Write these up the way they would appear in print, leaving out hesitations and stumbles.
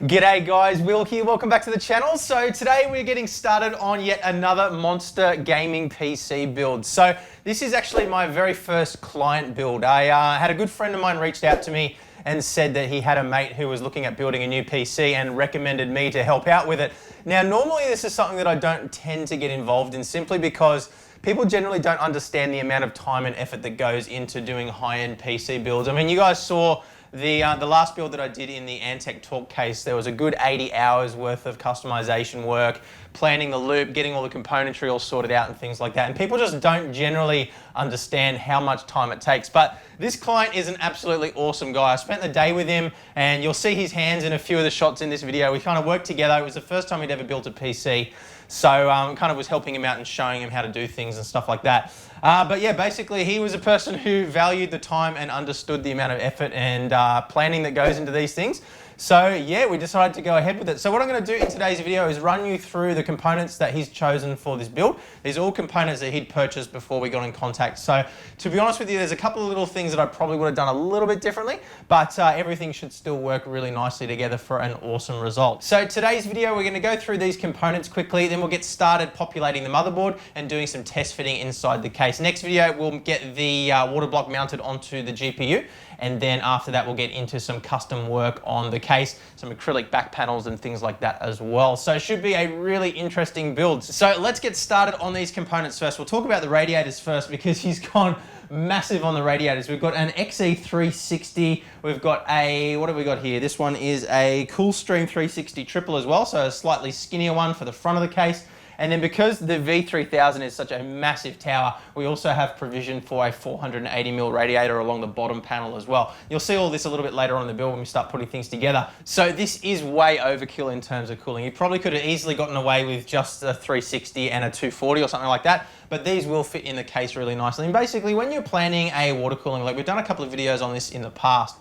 G'day guys, Will here, welcome back to the channel. So today we're getting started on yet another monster gaming PC build. So this is actually my very first client build. I had a good friend of mine reached out to me and said that he had a mate who was looking at building a new PC and recommended me to help out with it. Now normally this is something that I don't tend to get involved in simply because people generally don't understand the amount of time and effort that goes into doing high-end PC builds. I mean, you guys saw the last build that I did in the Antec Talk case. There was a good 80 hours worth of customization work, planning the loop, getting all the componentry all sorted out and things like that. And people just don't generally understand how much time it takes. But this client is an absolutely awesome guy. I spent the day with him and you'll see his hands in a few of the shots in this video. We kind of worked together. It was the first time he'd ever built a PC. So kind of was helping him out and showing him how to do things and stuff like that. But yeah, basically he was a person who valued the time and understood the amount of effort and planning that goes into these things. So yeah, we decided to go ahead with it. So what I'm going to do in today's video is run you through the components that he's chosen for this build. These are all components that he'd purchased before we got in contact. So to be honest with you, there's a couple of little things that I probably would have done a little bit differently, but everything should still work really nicely together for an awesome result. So today's video, we're going to go through these components quickly, then we'll get started populating the motherboard and doing some test fitting inside the case. Next video, we'll get the water block mounted onto the GPU. And then after that, we'll get into some custom work on the case, some acrylic back panels and things like that as well. So it should be a really interesting build. So let's get started on these components first. We'll talk about the radiators first because he's gone massive on the radiators. We've got an XE360. We've got a, what have we got here? This one is a Coolstream 360 triple as well. So a slightly skinnier one for the front of the case. And then because the V3000 is such a massive tower, we also have provision for a 480mm radiator along the bottom panel as well. You'll see all this a little bit later on in the build when we start putting things together. So this is way overkill in terms of cooling. You probably could have easily gotten away with just a 360 and a 240 or something like that, but these will fit in the case really nicely. And basically when you're planning a water cooling, like we've done a couple of videos on this in the past,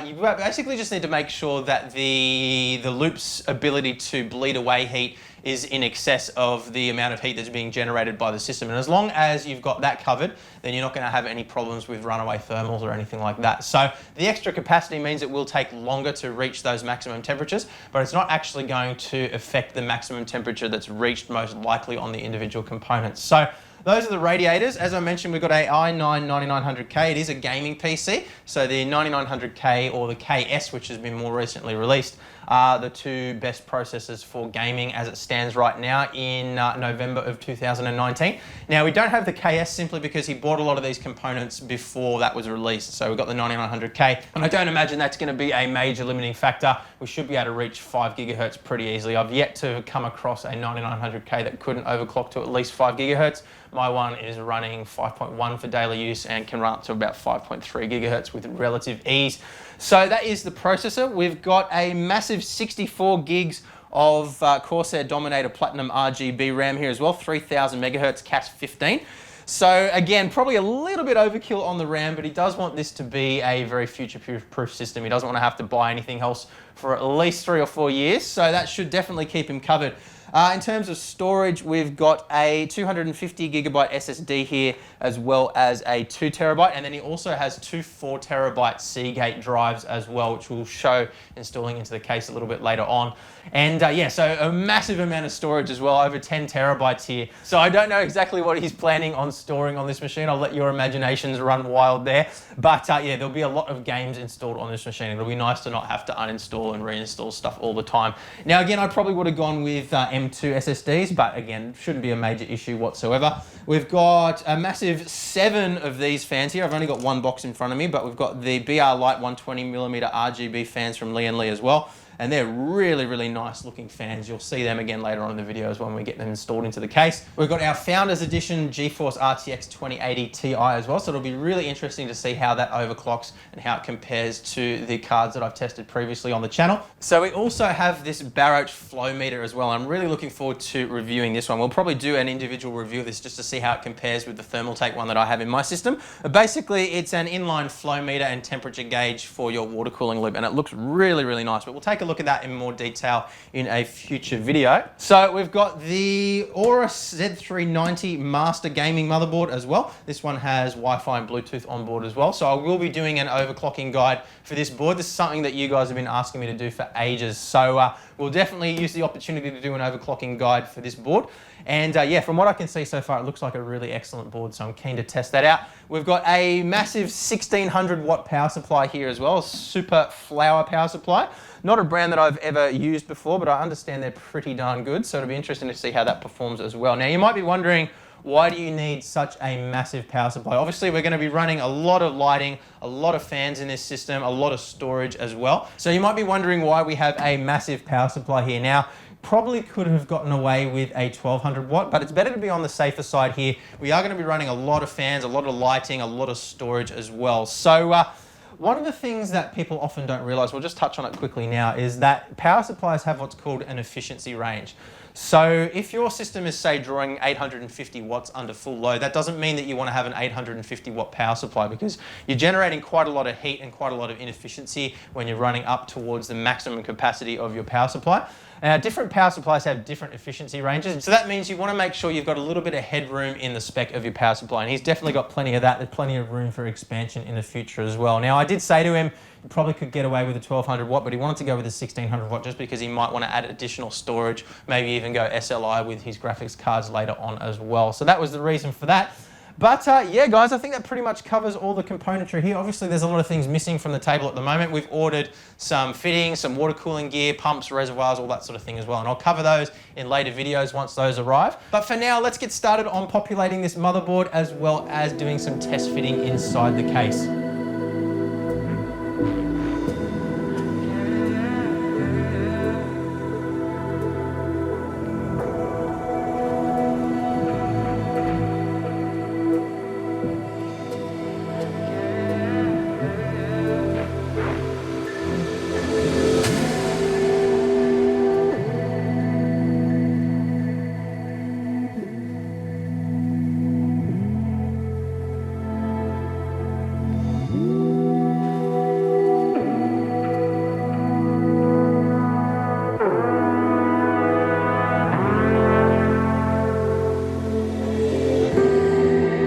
you basically just need to make sure that the loop's ability to bleed away heat is in excess of the amount of heat that's being generated by the system. And as long as you've got that covered, then you're not going to have any problems with runaway thermals or anything like that. So the extra capacity means it will take longer to reach those maximum temperatures, but it's not actually going to affect the maximum temperature that's reached most likely on the individual components. So those are the radiators. As I mentioned, we've got a i9 9900K. It is a gaming PC. So the 9900K or the KS, which has been more recently released, are the two best processors for gaming as it stands right now in November of 2019. Now we don't have the KS simply because he bought a lot of these components before that was released. So we've got the 9900K, and I don't imagine that's going to be a major limiting factor. We should be able to reach 5 gigahertz pretty easily. I've yet to come across a 9900K that couldn't overclock to at least 5 gigahertz. My one is running 5.1 for daily use and can run up to about 5.3 gigahertz with relative ease. So that is the processor. We've got a massive 64 gigs of Corsair Dominator Platinum RGB RAM here as well, 3000 megahertz CAS 15. So again, probably a little bit overkill on the RAM, but he does want this to be a very future-proof system. He doesn't want to have to buy anything else for at least 3 or 4 years, so that should definitely keep him covered. In terms of storage, we've got a 250 gigabyte SSD here, as well as a 2 terabyte, and then he also has two 4 terabyte Seagate drives as well, which we'll show installing into the case a little bit later on. And yeah, so a massive amount of storage as well, over 10 terabytes here. So I don't know exactly what he's planning on storing on this machine. I'll let your imaginations run wild there. But yeah, there'll be a lot of games installed on this machine. It'll be nice to not have to uninstall and reinstall stuff all the time. Now again, I probably would have gone with M2 SSDs, but again, shouldn't be a major issue whatsoever. We've got a massive 7 of these fans here. I've only got one box in front of me, but we've got the BR Lite 120mm RGB fans from Lian as well. And they're really, really nice looking fans. You'll see them again later on in the videos when we get them installed into the case. We've got our Founders Edition GeForce RTX 2080 Ti as well. So it'll be really interesting to see how that overclocks and how it compares to the cards that I've tested previously on the channel. So we also have this Barrowch flow meter as well. I'm really looking forward to reviewing this one. We'll probably do an individual review of this just to see how it compares with the Thermaltake one that I have in my system. But basically, it's an inline flow meter and temperature gauge for your water cooling loop, and it looks really, really nice. But we'll take a look at that in more detail in a future video. So we've got the Aorus Z390 Master Gaming motherboard as well. This one has Wi-Fi and Bluetooth on board as well. So I will be doing an overclocking guide for this board. This is something that you guys have been asking me to do for ages. So we'll definitely use the opportunity to do an overclocking guide for this board. And yeah, from what I can see so far, it looks like a really excellent board, so I'm keen to test that out. We've got a massive 1600 watt power supply here as well, Super Flower power supply. Not a brand that I've ever used before, but I understand they're pretty darn good, so it'll be interesting to see how that performs as well. Now, you might be wondering, why do you need such a massive power supply? Obviously, we're going to be running a lot of lighting, a lot of fans in this system, a lot of storage as well. So you might be wondering why we have a massive power supply here. Now, probably could have gotten away with a 1200 watt, but it's better to be on the safer side here. We are going to be running a lot of fans, a lot of lighting, a lot of storage as well. So one of the things that people often don't realize, we'll just touch on it quickly now, is that power supplies have what's called an efficiency range. So if your system is, say, drawing 850 watts under full load, that doesn't mean that you want to have an 850 watt power supply, because you're generating quite a lot of heat and quite a lot of inefficiency when you're running up towards the maximum capacity of your power supply. Different power supplies have different efficiency ranges, so that means you want to make sure you've got a little bit of headroom in the spec of your power supply, and he's definitely got plenty of that. There's plenty of room for expansion in the future as well. Now, I did say to him, you probably could get away with a 1200 watt, but he wanted to go with a 1600 watt just because he might want to add additional storage, maybe even go SLI with his graphics cards later on as well. So that was the reason for that. But yeah, guys, I think that pretty much covers all the componentry here. Obviously, there's a lot of things missing from the table at the moment. We've ordered some fittings, some water cooling gear, pumps, reservoirs, all that sort of thing as well. And I'll cover those in later videos once those arrive. But for now, let's get started on populating this motherboard as well as doing some test fitting inside the case.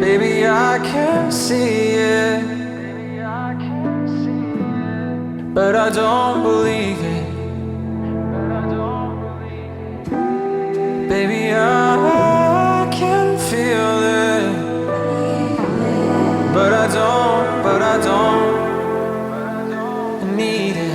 Baby, I can see it, but I don't believe it. Baby, I can feel it, but I don't need it.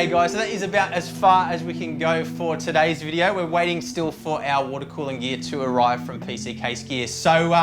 Okay guys, so that is about as far as we can go for today's video. We're waiting still for our water cooling gear to arrive from PC Case Gear. So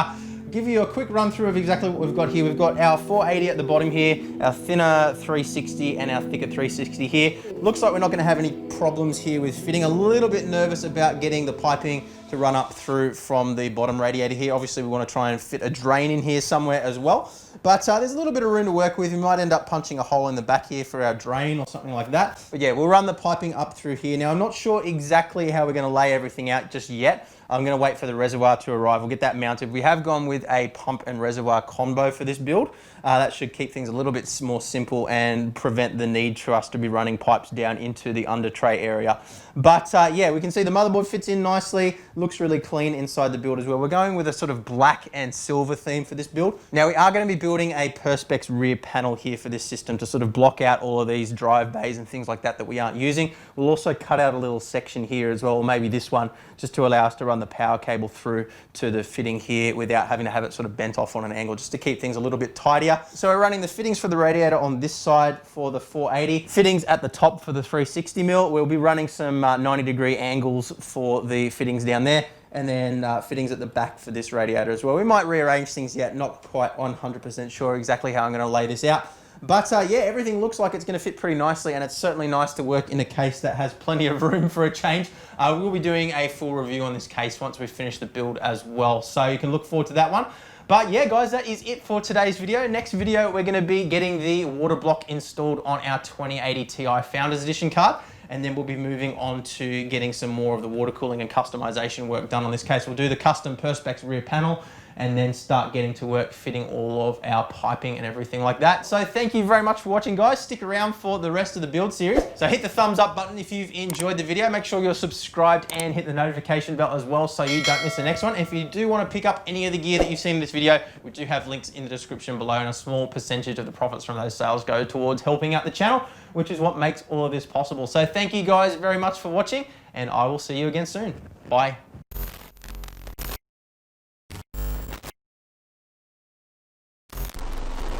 give you a quick run through of exactly what we've got here. We've got our 480 at the bottom here, our thinner 360 and our thicker 360 here. Looks like we're not going to have any problems here with fitting. A little bit nervous about getting the piping to run up through from the bottom radiator here. Obviously we want to try and fit a drain in here somewhere as well. But there's a little bit of room to work with. We might end up punching a hole in the back here for our drain or something like that. But yeah, we'll run the piping up through here. Now I'm not sure exactly how we're going to lay everything out just yet. I'm going to wait for the reservoir to arrive. We'll get that mounted. We have gone with a pump and reservoir combo for this build. That should keep things a little bit more simple and prevent the need for us to be running pipes down into the under tray area. But yeah, we can see the motherboard fits in nicely. Looks really clean inside the build as well. We're going with a sort of black and silver theme for this build. Now we are going to be building a Perspex rear panel here for this system to sort of block out all of these drive bays and things like that we aren't using. We'll also cut out a little section here as well, or maybe this one, just to allow us to run the power cable through to the fitting here without having to have it sort of bent off on an angle, just to keep things a little bit tidier. So we're running the fittings for the radiator on this side for the 480. Fittings at the top for the 360mm. We'll be running some 90-degree angles for the fittings down there, and then fittings at the back for this radiator as well. We might rearrange things yet, not quite 100% sure exactly how I'm going to lay this out. But yeah, everything looks like it's going to fit pretty nicely, and it's certainly nice to work in a case that has plenty of room for a change. We'll be doing a full review on this case once we finish the build as well, so you can look forward to that one. But yeah guys, that is it for today's video. Next video, we're going to be getting the water block installed on our 2080 Ti Founders Edition card, and then we'll be moving on to getting some more of the water cooling and customization work done on this case. We'll do the custom Perspex rear panel and then start getting to work fitting all of our piping and everything like that. So thank you very much for watching guys. Stick around for the rest of the build series. So hit the thumbs up button if you've enjoyed the video. Make sure you're subscribed and hit the notification bell as well so you don't miss the next one. If you do want to pick up any of the gear that you've seen in this video, we do have links in the description below, and a small percentage of the profits from those sales go towards helping out the channel, which is what makes all of this possible. So thank you guys very much for watching, and I will see you again soon. Bye.